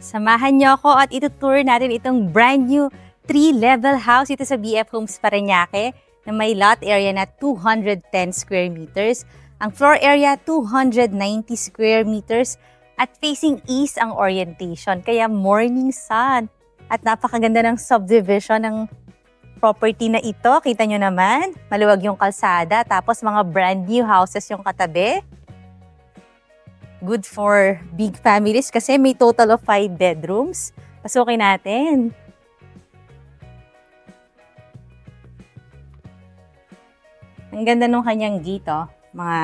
Samahan niyo ako at itutour natin itong brand new 3-level house ito sa BF Homes Parañaque na may lot area na 210 square meters. Ang floor area 290 square meters at facing east ang orientation. Kaya morning sun at napakaganda ng subdivision ng property na ito. Kita nyo naman, maluwag yung kalsada tapos mga brand new houses yung katabi. Good for big families kasi may total of 5 bedrooms. Pasukin natin. Ang ganda nung kanyang gate, oh. Mga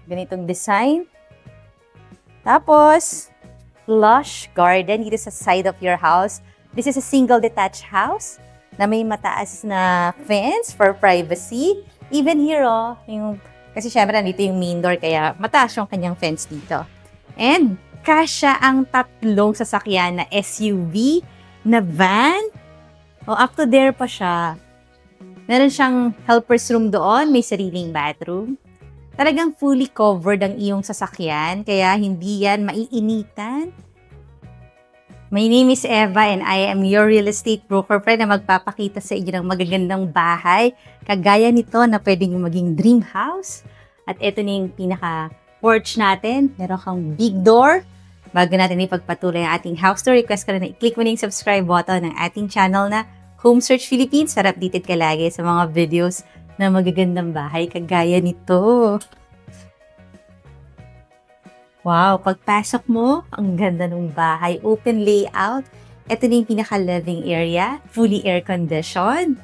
ganitong design. Tapos, lush garden dito sa side of your house. This is a single detached house na may mataas na fence for privacy. Even here, oh, kasi syempre nandito yung main door kaya mataas yung kanyang fence dito. And kasya ang tatlong sasakyan na SUV, na van. Oh, up to there pa siya. Meron siyang helper's room doon, may sariling bathroom. Talagang fully covered ang iyong sasakyan, kaya hindi yan maiinitan. My name is Eva and I am your real estate broker friend na magpapakita sa inyo ng magagandang bahay. Kagaya nito na pwedeng maging dream house. At ito na yung pinaka-porch natin. Meron kang big door. Bago natin ipagpatuloy ang ating house tour, request ko na i-click mo na yung subscribe button ng ating channel na Home Search Philippines. Para updated ka lagi sa mga videos na magagandang bahay kagaya nito. Wow, pagpasok mo, ang ganda ng bahay. Open layout. Ito na yung pinaka-living area. Fully air-conditioned.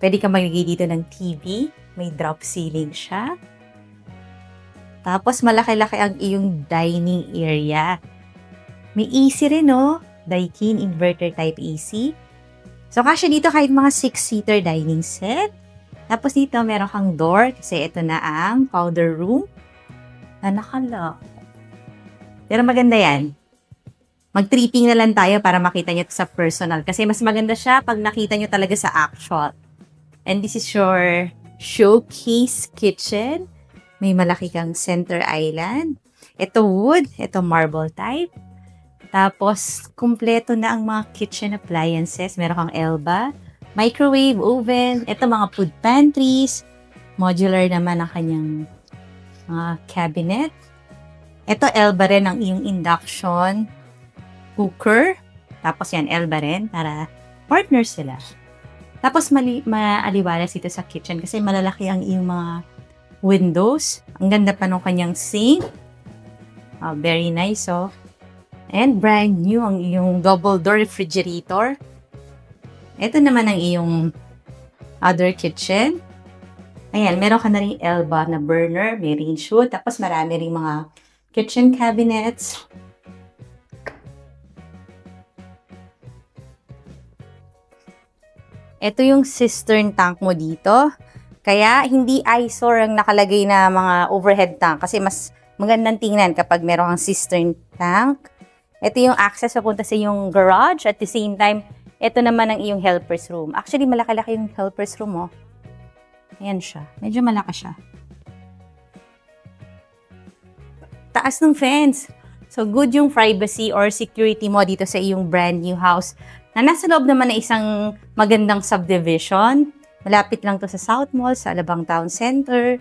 Pwede ka maglagay dito ng TV. May drop ceiling siya. Tapos malaki-laki ang iyong dining area. May AC rin, no? Daikin inverter type AC. So, kasya dito kahit mga 6-seater dining set. Tapos dito, meron kang door kasi ito na ang powder room na nakalock. Pero maganda yan. Mag-tripping na lang tayo para makita nyo sa personal. Kasi mas maganda siya pag nakita nyo talaga sa actual. And this is your showcase kitchen. May malaki kang center island. Ito wood, ito marble type. Tapos, kumpleto na ang mga kitchen appliances. Meron kang Elba, microwave, oven, ito mga food pantries. Modular naman ang kanyang mga cabinet. Ito, Elba rin ang iyong induction cooker. Tapos yan, Elba rin para partners sila. Tapos, maaliwalas ito sa kitchen kasi malalaki ang iyong mga windows. Ang ganda pa nung kanyang sink. Very nice, oh. And brand new ang iyong double door refrigerator. Ito naman ang iyong other kitchen. Ayan, meron ka na rin Elba na burner, may range hood, tapos marami rin mga kitchen cabinets. Ito yung cistern tank mo dito. Kaya hindi eyesore ang nakalagay na mga overhead tank kasi mas magandang tingnan kapag meron kang cistern tank. Ito yung access papunta sa yung garage. At the same time, ito naman ang iyong helper's room. Actually, malaki-laki yung helper's room, oh. Ayan siya. Medyo malaki siya. Taas ng fence. So, good yung privacy or security mo dito sa iyong brand new house na nasa loob naman na isang magandang subdivision. Malapit lang to sa South Mall, sa Alabang Town Center,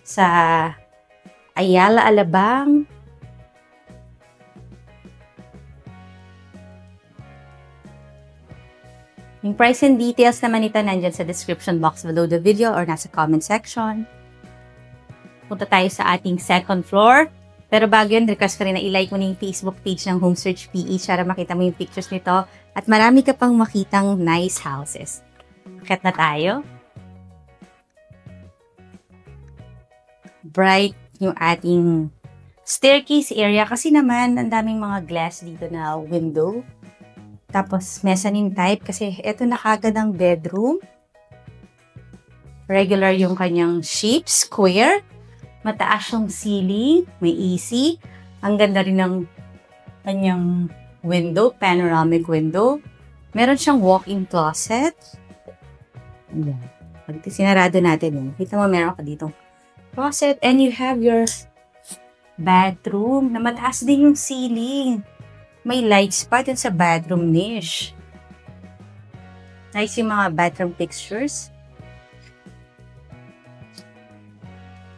sa Ayala, Alabang. Yung price and details naman ito nandyan sa description box below the video or nasa comment section. Punta tayo sa ating second floor. Pero bago yun, request ko rin na i-like mo na yung Facebook page ng Home Search PH para makita mo yung pictures nito. At marami ka pang makitang nice houses. Akit na tayo. Bright yung ating staircase area kasi naman ang daming mga glass dito na window. Tapos, mezzanine type kasi ito na kagad ang bedroom. Regular yung kanyang shape, square. Mataas yung ceiling, may AC. Ang ganda rin ng kanyang window, panoramic window. Meron siyang walk-in closet. Ayan. Pag sinarado natin, kita mo meron ka dito closet and you have your bathroom na mataas din yung ceiling. May lights pa dun sa bedroom niche. Nice yung mga bathroom fixtures.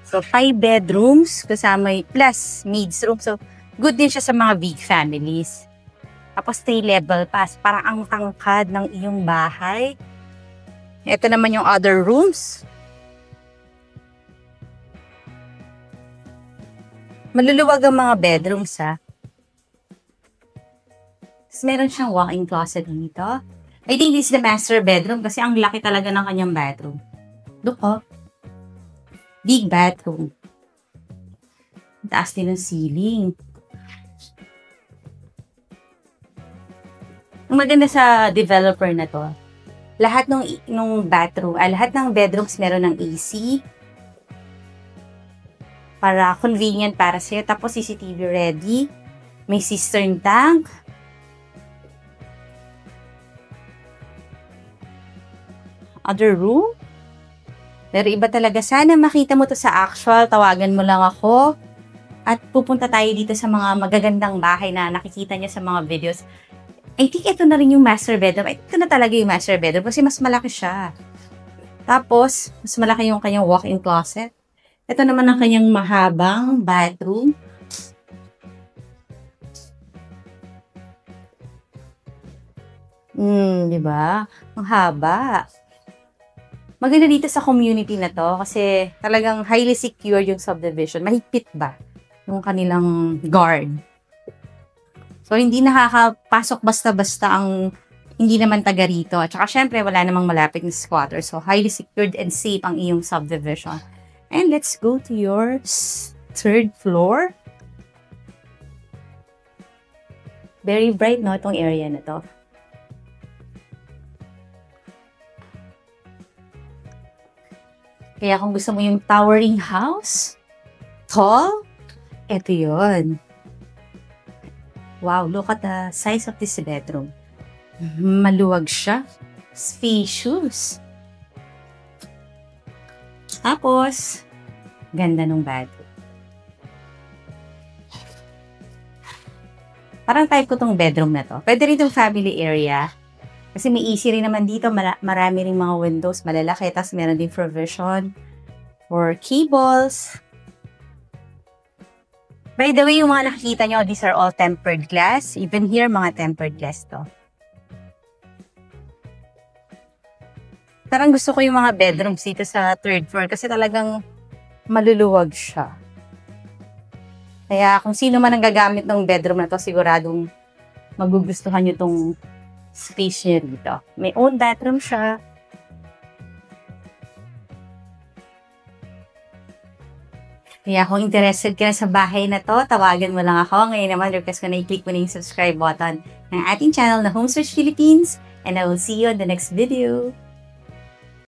So, 5 bedrooms kasama plus maids room. So, good din siya sa mga big families. Tapos 3 level pass. Parang ang tangkad ng iyong bahay. Ito naman yung other rooms. Maluluwag ang mga bedrooms, ha. Tapos meron siyang walk-in closet dito. I think this is the master bedroom kasi ang laki talaga ng kanyang bedroom. Look, oh. Big bathroom. Taas din ng ceiling. Ang maganda sa developer na to, lahat ng bathroom, lahat ng bedrooms meron ng AC. Para convenient para sa'yo. Tapos CCTV ready. May cistern tank. Other room. Pero iba talaga. Sana makita mo to sa actual. Tawagan mo lang ako. At pupunta tayo dito sa mga magagandang bahay na nakikita niya sa mga videos. I think ito na rin yung master bedroom. Ito na talaga yung master bedroom kasi mas malaki siya. Tapos, mas malaki yung kanyang walk-in closet. Ito naman ang kanyang mahabang bathroom. Di ba? Ang haba. Maganda dito sa community na to kasi talagang highly secure yung subdivision. Mahigpit ba yung kanilang guard? So, hindi nakakapasok basta-basta ang hindi naman taga rito. At saka, syempre, wala namang malapit na squatter. So, highly secured and safe ang iyong subdivision. And let's go to your 3rd floor. Very bright, no? Itong area na to. Kaya kung gusto mo yung towering house, tall, ito yun. Wow, look at the size of this bedroom. Maluwag siya. Spacious. Tapos, ganda ng bedroom. Parang type ko tong bedroom na to. Pwede rin itong family area. Kasi may easy rin naman dito. Marami rin mga windows, malalaki. Tapos meron din provision for cables. By the way, yung mga nakikita nyo, these are all tempered glass. Even here, mga tempered glass to. Parang gusto ko yung mga bedrooms dito sa 3rd floor kasi talagang maluluwag siya. Kaya kung sino man ang gagamit ng bedroom na to, siguradong magugustuhan nyo tong space niya dito. May own bathroom siya. Kaya kung interested ka na sa bahay na to, tawagan mo lang ako. Ngayon naman, request ko na i-click mo na yung subscribe button ng ating channel na Home Search Philippines. And I will see you on the next video.